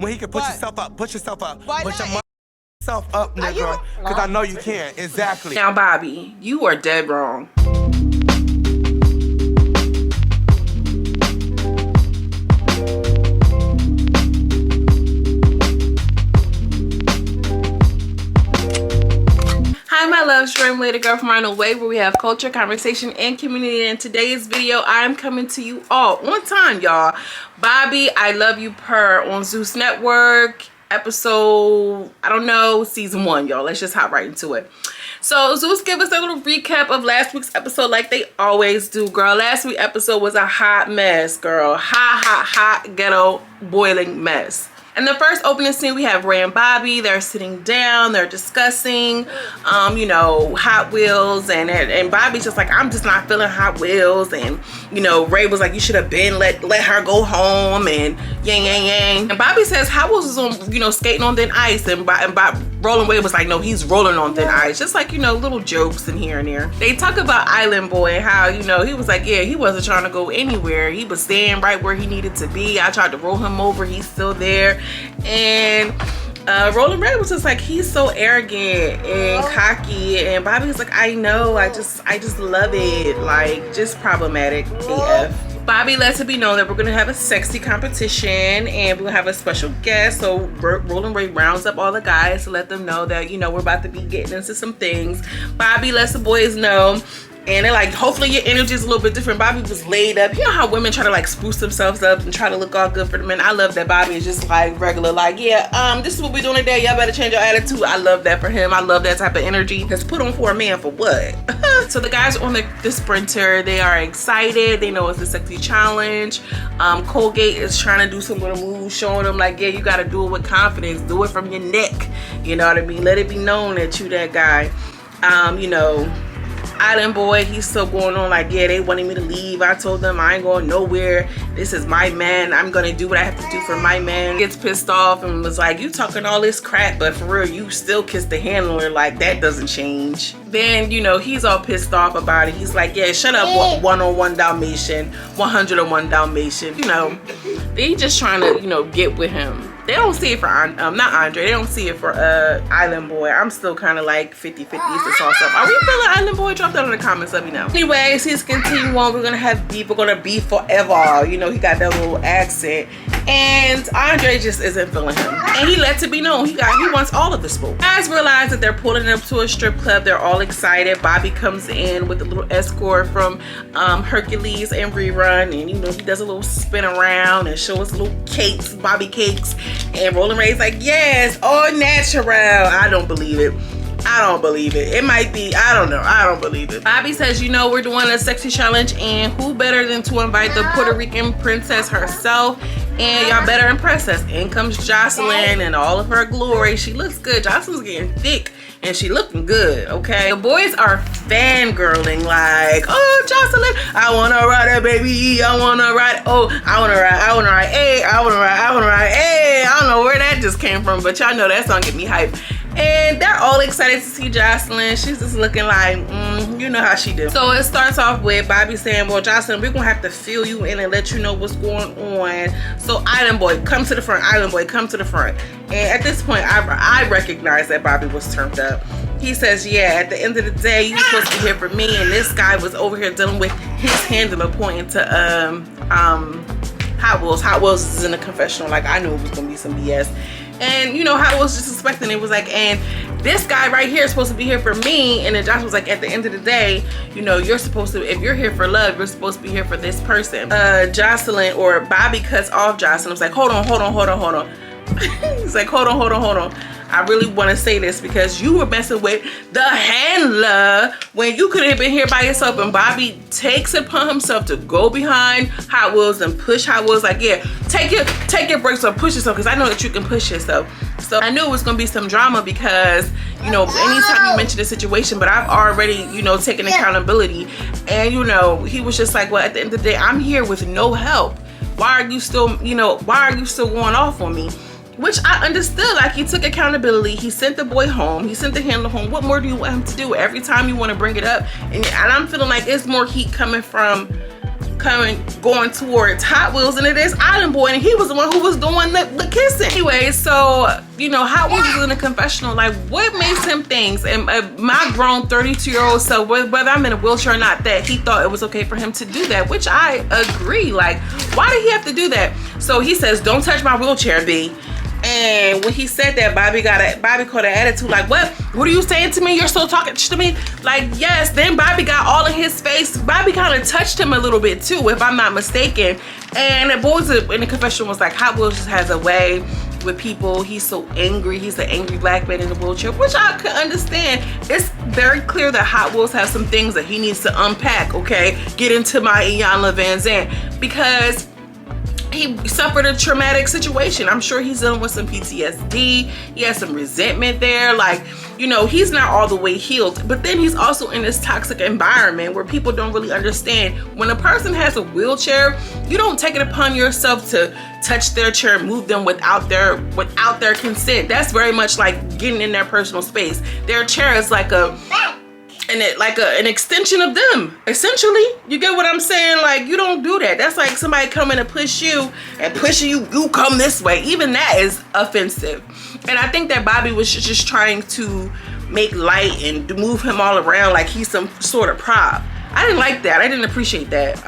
when he can push yourself up, push yourself up, Why push not? yourself up, nigga, because I know you can. Exactly. Now, Bobby, you are dead wrong. Hi my loves, Milay, the girl from around the way, where we have culture, conversation, and community. In today's video, I'm coming to you all on time, y'all. Bobby, I Love You PURR on ZEUS Network, episode, I don't know, season 1, y'all. Let's just hop right into it. So ZEUS give us a little recap of last week's episode like they always do, girl. Last week's episode was a hot mess, girl. Hot ghetto boiling mess. In the first opening scene, we have Ray and Bobby. They're sitting down, they're discussing, you know, Hot Wheels, and Bobby's just like, I'm just not feeling Hot Wheels, and you know, Ray was like, you should have been let her go home, and yang. And Bobby says Hot Wheels is on, you know, skating on thin ice, and Rolling Wave was like, no, he's rolling on thin ice. Just like, you know, little jokes in here and there. They talk about Island Boy and how, you know, he was like, yeah, he wasn't trying to go anywhere. He was staying right where he needed to be. I tried to roll him over. He's still there. And Rolling Ray was just like, he's so arrogant and cocky. And Bobby was like, I know. I just love it. Like, just problematic AF. Bobby lets it be known that we're going to have a sexy competition and we're going to have a special guest. So Rolling Ray rounds up all the guys to let them know that, you know, we're about to be getting into some things. Bobby lets the boys know. And they're like, hopefully your energy is a little bit different. Bobby was laid up. You know how women try to like spruce themselves up and try to look all good for the men? I love that Bobby is just like regular, like, yeah, this is what we're doing today. Y'all better change your attitude. I love that for him. I love that type of energy. Because put on for a man for what? So the guys on the sprinter, they are excited. They know it's a sexy challenge. Colgate is trying to do some little moves, showing them like, yeah, you got to do it with confidence. Do it from your neck. You know what I mean? Let it be known that you that guy. You know, Island Boy, he's still going on like, yeah, they wanted me to leave. I told them I ain't going nowhere. This is my man. I'm gonna do what I have to do for my man. Gets pissed off and was like, you talking all this crap, but for real, you still kiss the handler. Like, that doesn't change. Then, you know, he's all pissed off about it. He's like, yeah, shut up, 101 Dalmatian, 101 Dalmatian. You know, they just trying to, you know, get with him. They don't see it for, not Andre, they don't see it for Island Boy. I'm still kind of like 50-50. It's a toss up. Are we feeling Island Boy? Drop that in the comments, let me know. Anyways, he's continuing on. We're gonna have beef. We're gonna beef forever. You know, he got that little accent. And Andre just isn't feeling him. And he lets it be known. He wants all of the smoke. Guys realize that they're pulling up to a strip club. They're all excited. Bobby comes in with a little escort from Hercules and Rerun. And, you know, he does a little spin around and show us little cakes, Bobby cakes. And Rolling Ray's like, yes, all natural. I don't believe it. I don't believe it. It might be. I don't know. I don't believe it. Bobby says, you know, we're doing a sexy challenge, and who better than to invite the Puerto Rican princess herself, and y'all better impress us. In comes Jocelyn and all of her glory. She looks good. Jocelyn's getting thick and she looking good, okay? The boys are fangirling like, oh, Jocelyn, I wanna ride it, baby. I wanna ride, oh, I wanna ride, hey, I wanna ride, hey. I don't know where that just came from, but y'all know that song get me hyped. And they're all excited to see Jocelyn. She's just looking like, you know how she do. So it starts off with Bobby saying, well, Jocelyn, we're gonna have to fill you in and let you know what's going on. So Island Boy, come to the front. Island Boy, come to the front. And at this point, I recognize that Bobby was turned up. He says, yeah, at the end of the day, you're supposed to be here for me. And this guy was over here dealing with his handler pointing to Hot Wheels. Hot Wheels is in the confessional. Like, I knew it was gonna be some BS. And, you know, Hot Wheels just expecting it was like, and this guy right here is supposed to be here for me. And then Josh was like, at the end of the day, you know, you're supposed to, if you're here for love, you're supposed to be here for this person. Jocelyn, or Bobby cuts off Jocelyn. I was like, hold on. He's like, hold on. I really want to say this because you were messing with the handler when you could have been here by yourself. And Bobby takes it upon himself to go behind Hot Wheels and push Hot Wheels like, yeah, take your brakes or push yourself, because I know that you can push yourself. So I knew it was going to be some drama because, you know, anytime you mention the situation, but I've already, you know, taken accountability. And, you know, he was just like, well, at the end of the day, I'm here with no help. Why are you still, you know, going off on me? Which I understood. Like, he took accountability. He sent the boy home. He sent the handler home. What more do you want him to do? Every time you want to bring it up. And I'm feeling like it's more heat coming from going towards Hot Wheels than it is Island Boy, and he was the one who was doing the kissing. Anyway, so you know, Hot Wheels was in a confessional, like what makes him think, and my grown 32-year-old self, whether I'm in a wheelchair or not, that he thought it was okay for him to do that, which I agree. Like, why did he have to do that? So he says, "Don't touch my wheelchair, B." And when he said that, Bobby caught an attitude like, what are you saying to me? You're still talking to me? Like, yes. Then Bobby got all in his face. Bobby kind of touched him a little bit too, if I'm not mistaken. And the boys in the confession was like, Hot Wheels just has a way with people. He's so angry. He's an angry black man in a wheelchair, which I could understand. It's very clear that Hot Wheels has some things that he needs to unpack, okay? Get into my Iyanla Vanzant, because he suffered a traumatic situation. I'm sure he's dealing with some PTSD. He has some resentment there. Like, you know, he's not all the way healed. But then he's also in this toxic environment where people don't really understand. When a person has a wheelchair, you don't take it upon yourself to touch their chair, move them without their consent. That's very much like getting in their personal space. Their chair is like an extension of them, essentially. You get what I'm saying? Like, you don't do that. That's like somebody coming to push you and pushing you come this way. Even that is offensive. And I think that Bobby was just trying to make light and move him all around like he's some sort of prop. I didn't like that. I didn't appreciate that.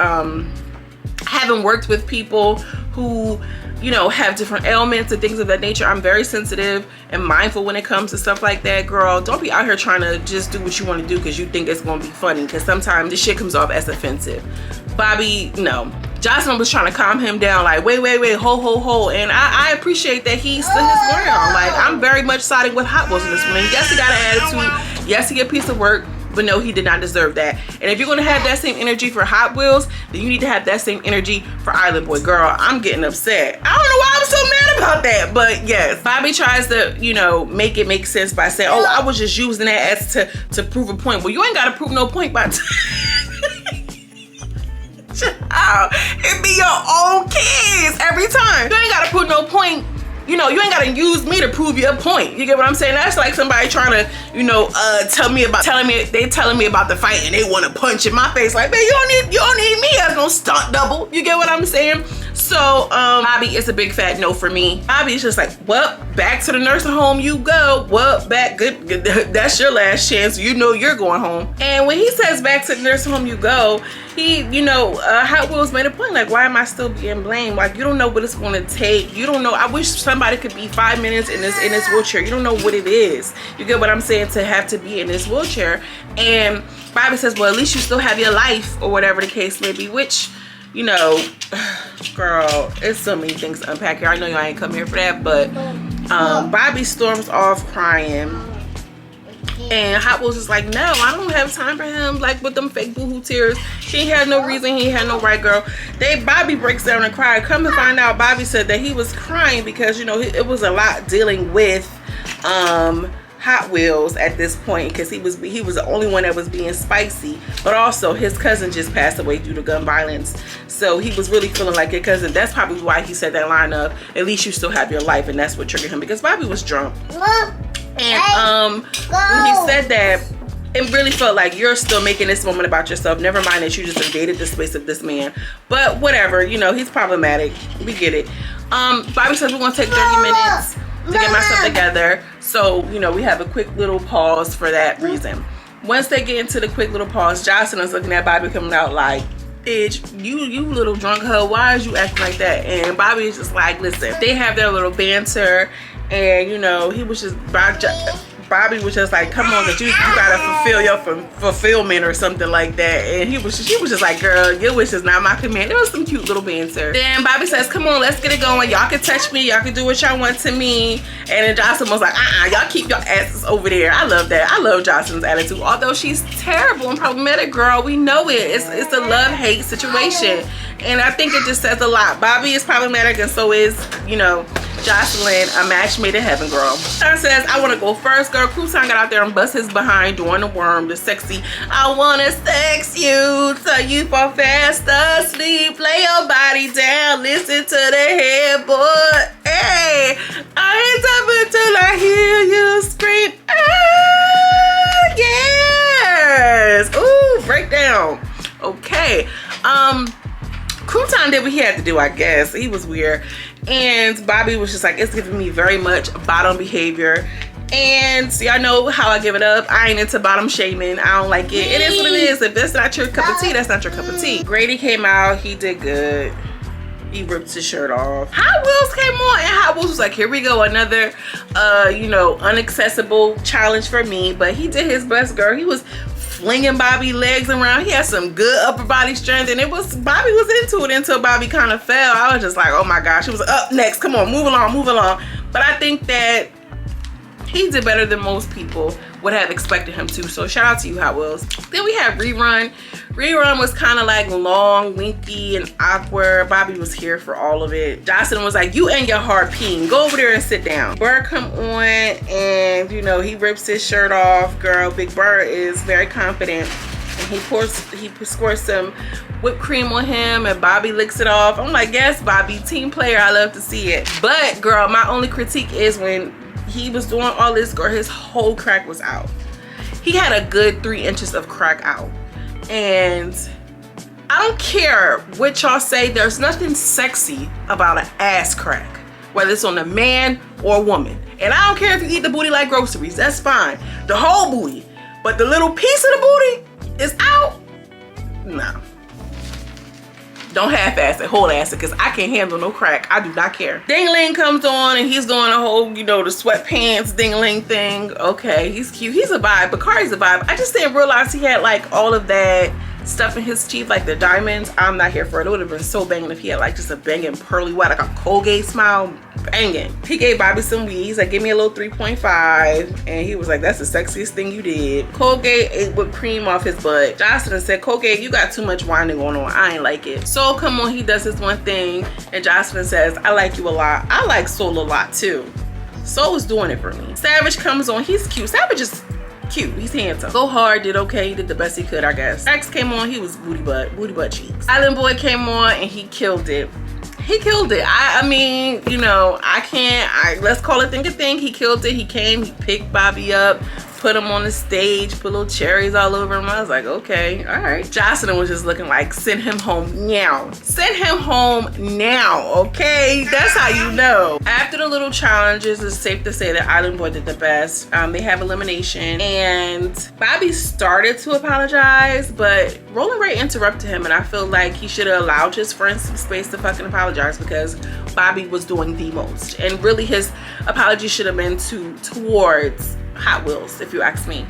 Having worked with people who, you know, have different ailments and things of that nature, I'm very sensitive and mindful when it comes to stuff like that. Girl, don't be out here trying to just do what you want to do because you think it's going to be funny, because sometimes this shit comes off as offensive. Bobby, no. Jocelyn was trying to calm him down, like, wait, ho. And I appreciate that he stood his ground. Like, I'm very much siding with Hot Wheels in this one. Yes, he got an attitude. Yes, he a piece of work. But no, he did not deserve that. And if you're gonna have that same energy for Hot Wheels, then you need to have that same energy for Island Boy. Girl, I'm getting upset. I don't know why I'm so mad about that, but yes. Bobby tries to, you know, make it make sense by saying, oh, I was just using that as to prove a point. Well, you ain't gotta prove no point by it be your own kids every time. You ain't gotta prove no point. You know, you ain't gotta use me to prove your point. You get what I'm saying? That's like somebody trying to, you know, telling me about the fight and they want to punch in my face. Like, man, you don't need me as no stunt double. You get what I'm saying? So, Bobby is a big fat no for me. Bobby is just like, well, back to the nursing home you go. Well, back, good. That's your last chance. You know you're going home. And when he says back to the nursing home you go, he, you know, Hot Wheels made a point, like, why am I still being blamed? Like, you don't know what it's going to take. You don't know. I wish somebody could be 5 minutes in this wheelchair. You don't know what it is. You get what I'm saying? To have to be in this wheelchair. And Bobby says, well, at least you still have your life, or whatever the case may be, which, you know, girl, it's so many things to unpack here. I know y'all ain't come here for that, but Bobby storms off crying. And Hot Wheels is like, no, I don't have time for him, like with them fake boohoo tears. He had no reason, he had no right, girl. Bobby breaks down and cries. Come to find out, Bobby said that he was crying because, you know, it was a lot dealing with Hot Wheels at this point, because he was the only one that was being spicy, but also his cousin just passed away due to gun violence. So he was really feeling like it, cousin. That's probably why he said that line of, at least you still have your life, and that's what triggered him, because Bobby was drunk. And when he said that, it really felt like you're still making this moment about yourself. Never mind that you just invaded the space of this man. But whatever, you know, he's problematic. We get it. Bobby says we're gonna take 30 minutes to get myself together. So, you know, we have a quick little pause for that reason. Once they get into the quick little pause, Jocelyn is looking at Bobby coming out like, bitch, you little drunk hoe, why is you acting like that? And Bobby is just like, listen, they have their little banter. And, you know, he was just, Bobby was just like, come on, that you gotta fulfill your fulfillment or something like that. And she was just like, girl, your wish is not my command. It was some cute little banter. Then Bobby says, come on, let's get it going. Y'all can touch me. Y'all can do what y'all want to me. And then Jocelyn was like, y'all keep your asses over there. I love that. I love Jocelyn's attitude. Although she's terrible and problematic, girl, we know it. It's a love-hate situation. And I think it just says a lot. Bobby is problematic, and so is, you know, Jocelyn, a match made in heaven, girl. She says, I want to go first, girl. Cruton got out there and bust his behind doing the worm, the sexy. I want to sex you till you fall fast asleep. Lay your body down, listen to the headboard. Hey, I ain't up until I hear you scream. Ah, yes. Ooh, breakdown. Okay. did what he had to do, I guess. He was weird. And Bobby was just like, it's giving me very much bottom behavior. And y'all know how I give it up. I ain't into bottom shaming. I don't like it. It is what it is. If that's not your cup of tea, that's not your cup of tea. Grady came out. He did good. He ripped his shirt off. Hot Wheels came on, and Hot Wheels was like, here we go, another you know, unaccessible challenge for me. But he did his best, girl. He was flinging Bobby legs around. He had some good upper body strength, and Bobby was into it until Bobby kind of fell. I was just like, oh my gosh, it was up next. Come on, move along, move along. But I think that he did better than most people would have expected him to. So shout out to you, Hot Wheels. Then we had Rerun. Rerun was kind of like long, winky, and awkward. Bobby was here for all of it. Jocelyn was like, you and your hard peeing. Go over there and sit down. Burr come on, and you know, he rips his shirt off. Girl, Big Burr is very confident. And he squirts some whipped cream on him, and Bobby licks it off. I'm like, yes, Bobby, team player. I love to see it. But girl, my only critique is when he was doing all this, girl, his whole crack was out. He had a good 3 inches of crack out. And I don't care what y'all say, there's nothing sexy about an ass crack, whether it's on a man or a woman. And I don't care if you eat the booty like groceries, that's fine. The whole booty. But the little piece of the booty is out? No. Don't half-ass it, whole ass it, because I can't handle no crack. I do not care. Ding-a-ling comes on, and he's doing a whole, you know, the sweatpants ding-a-ling thing. Okay, he's cute. He's a vibe. Bacardi's a vibe. I just didn't realize he had like all of that stuff in his teeth, like the diamonds. I'm not here for it. It would have been so banging if he had like just a banging pearly white, like a Colgate smile, banging. He gave Bobby some weed. He's like, give me a little 3.5, and he was like, that's the sexiest thing you did. Colgate ate whipped cream off his butt. Jocelyn said, Colgate, you got too much whining going on. I ain't like it. Soul come on, he does his one thing, and Jocelyn says, I like you a lot. I like Soul a lot too. Soul was doing it for me. Savage comes on, he's cute. Savage is cute, he's handsome. Go hard, did okay, he did the best he could, I guess. X came on, he was booty butt cheeks. Island Boy came on, and he killed it. He killed it. I mean, you know, let's call it think a thing. He killed it. He came, he picked Bobby up, put him on the stage, put little cherries all over him. I was like, okay, all right. Jocelyn was just looking like, send him home now. Send him home now, okay? That's how you know. After the little challenges, it's safe to say that Island Boy did the best. They have elimination, and Bobby started to apologize, but Rolling Ray interrupted him, and I feel like he should have allowed his friends some space to fucking apologize, because Bobby was doing the most. And really, his apology should have been towards Hot Wheels, if you ask me.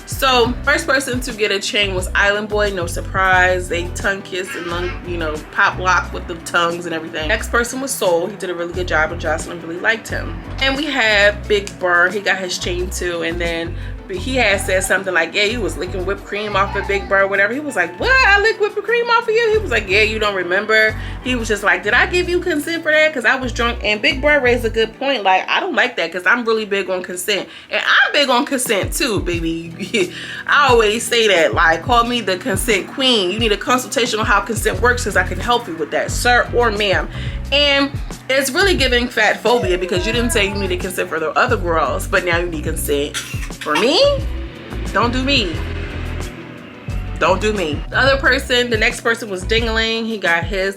So first person to get a chain was Island Boy, no surprise. They tongue kissed and, you know, pop lock with the tongues and everything. Next person was Soul. He did a really good job, and Jocelyn really liked him. And we have Big Burr. He got his chain too. And then he had said something like, yeah, you was licking whipped cream off of Big Burr, whatever. He was like, what? I licked whipped cream off of you? He was like, yeah, you don't remember? He was just like, did I give you consent for that? Because I was drunk. And Big Burr raised a good point. Like, I don't like that, because I'm really big on consent. And I'm big on consent too, baby. I always say that. Like, call me the consent queen. You need a consultation on how consent works, because I can help you with that, sir or ma'am. And it's really giving fat phobia, because you didn't say you needed consent for the other girls, but now you need consent for me. Don't do me. Don't do me. The other person, the next person was Dingling. He got his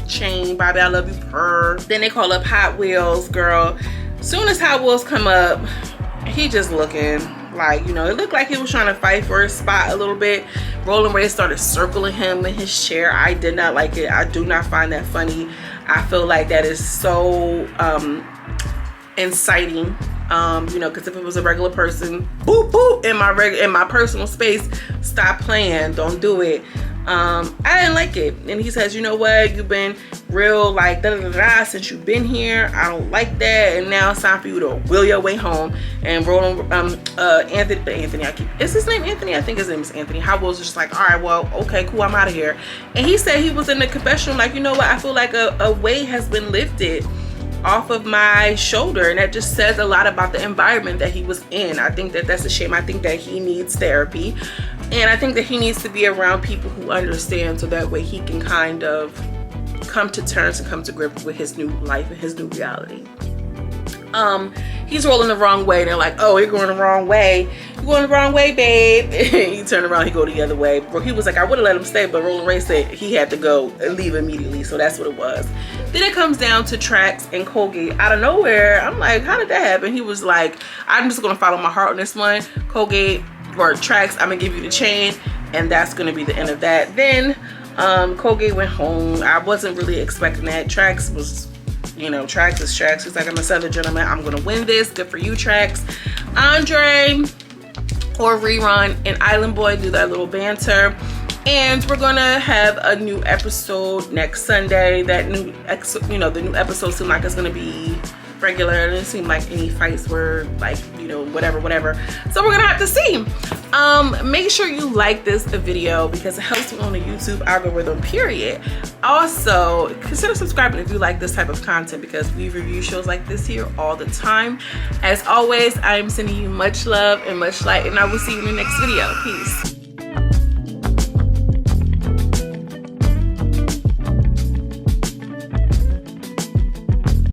chain. Bobby, I love you, purr. Then they call up Hot Wheels, girl. Soon as Hot Wheels come up, he just looking like, you know, it looked like he was trying to fight for his spot a little bit. Rolling Ray started circling him in his chair. I did not like it. I do not find that funny. I feel like that is so inciting. You know, because if it was a regular person, boop boop, in my personal space, stop playing, don't do it. I didn't like it. And he says, you know what, you've been real like da da da da since you've been here. I don't like that, and now it's time for you to wheel your way home. And Roland, Anthony, is his name Anthony? I think his name is Anthony. Hot Wheels was just like, all right, well, okay, cool, I'm out of here. And he said he was in the confessional like, you know what, I feel like a weight has been lifted off of my shoulder, and that just says a lot about the environment that he was in. I think that that's a shame. I think that he needs therapy, and I think that he needs to be around people who understand, so that way he can kind of come to terms and come to grips with his new life and his new reality. he's rolling the wrong way. They're like, oh, you're going the wrong way. You're going the wrong way, babe. He turned around, he go the other way. Bro, he was like, I would have let him stay, but Rolling Ray said he had to go and leave immediately. So that's what it was. Then it comes down to Trax and Colgate out of nowhere. I'm like, how did that happen? He was like, I'm just gonna follow my heart on this one. Colgate or Trax, I'm gonna give you the chain, and that's gonna be the end of that. Then Colgate went home. I wasn't really expecting that. Trax was, you know, Trax is Trax. He's like, I'm a Southern gentleman, I'm gonna win this. Good for you, Trax. Andre or Rerun and Island Boy do that little banter, and we're gonna have a new episode next Sunday. That new, you know, the new episode seemed like it's gonna be regular. It didn't seem like any fights were like, you know, whatever. So we're gonna have to see. Make sure you like this video because it helps me on the YouTube algorithm, period. Also, consider subscribing if you like this type of content because we review shows like this here all the time. As always, I am sending you much love and much light, and I will see you in the next video. Peace.